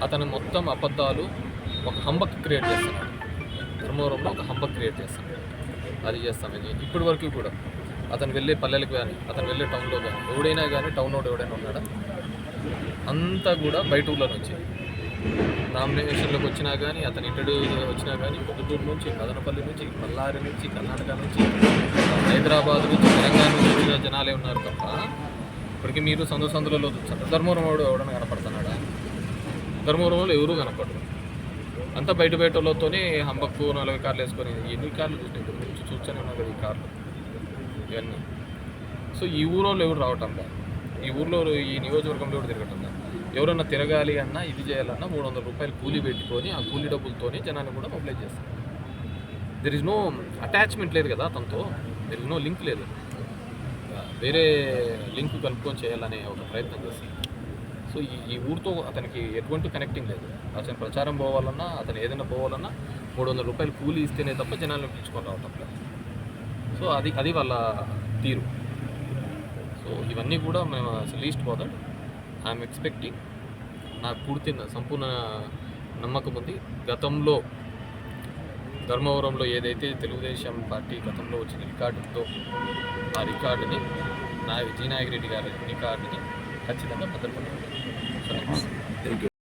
అతను మొత్తం అబద్ధాలు ఒక హంబక్ క్రియేట్ చేస్తున్నాడు. ధర్మవరంలో ఒక హంబక్ క్రియేట్ చేస్తున్నాడు. అది చేస్తామని ఇప్పటి వరకు కూడా అతను వెళ్ళే పల్లెలకు కానీ అతను వెళ్ళే టౌన్లో కానీ ఎవడైనా కానీ టౌన్ ఎవడైనా ఉన్నాడా అంతా కూడా బయట ఊళ్ళ నుంచి నామినేషన్లోకి వచ్చినా కానీ అతని ఇంటర్వ్యూ వచ్చినా కానీ పొద్దుటూరు నుంచి మదనపల్లి నుంచి బళ్ళారి నుంచి కర్ణాటక నుంచి హైదరాబాద్ నుంచి తెలంగాణ నుంచి వచ్చిన జనాలే ఉన్నారు తప్ప ఇప్పటికీ మీరు సందులలో చూస్తారు. ధర్మవరం వాడు ఎవడన్నా కనపడుతున్నాడా? ధర్మవరంలో ఎవరూ కనపడరు. అంతా బయట వాళ్ళతోనే హంబక్కు 40 కార్లు వేసుకొని ఎన్ని కార్లు చూస్తూనే ఉన్నారు కదా ఈ కార్లు ఇవన్నీ. సో ఈ ఊరోళ్ళు ఎవరు రావటం లేదు. ఈ ఊర్లో ఈ నియోజకవర్గంలో కూడా తిరగటం లేదు. ఎవరన్నా తిరగాలి అన్నా ఇది చేయాలన్నా 300 రూపాయలు కూలీ పెట్టుకొని ఆ కూలీ డబ్బులతోనే జనాన్ని కూడా మొబిలైజ్ చేస్తారు. దెర్ ఇస్ నో అటాచ్మెంట్ లేదు కదా అతనితో, దెర్ ఇస్ నో లింక్ లేదు. వేరే లింక్ కలుపుకొని చేయాలనే ఒక ప్రయత్నం చేస్తారు. సో ఈ ఊరితో అతనికి ఎటువంటి కనెక్టింగ్ లేదు. అతను ప్రచారం పోవాలన్నా అతను ఏదైనా పోవాలన్నా 300 రూపాయలు కూలీ ఇస్తేనే తప్ప జనాలను పిలుచుకొని రావటం లేదు. సో అది వాళ్ళ తీరు. సో ఇవన్నీ కూడా మేము లీస్ట్ పోదాం. ఐఎమ్ ఎక్స్పెక్టింగ్, నాకు పూర్తి సంపూర్ణ నమ్మకం ఉంది. గతంలో ధర్మవరంలో ఏదైతే తెలుగుదేశం పార్టీ గతంలో వచ్చిన రికార్డు ఉందో ఆ రికార్డుని జి నాగిరెడ్డి గారి రికార్డుని ఖచ్చితంగా భద్రపడుతుంది. Thank you.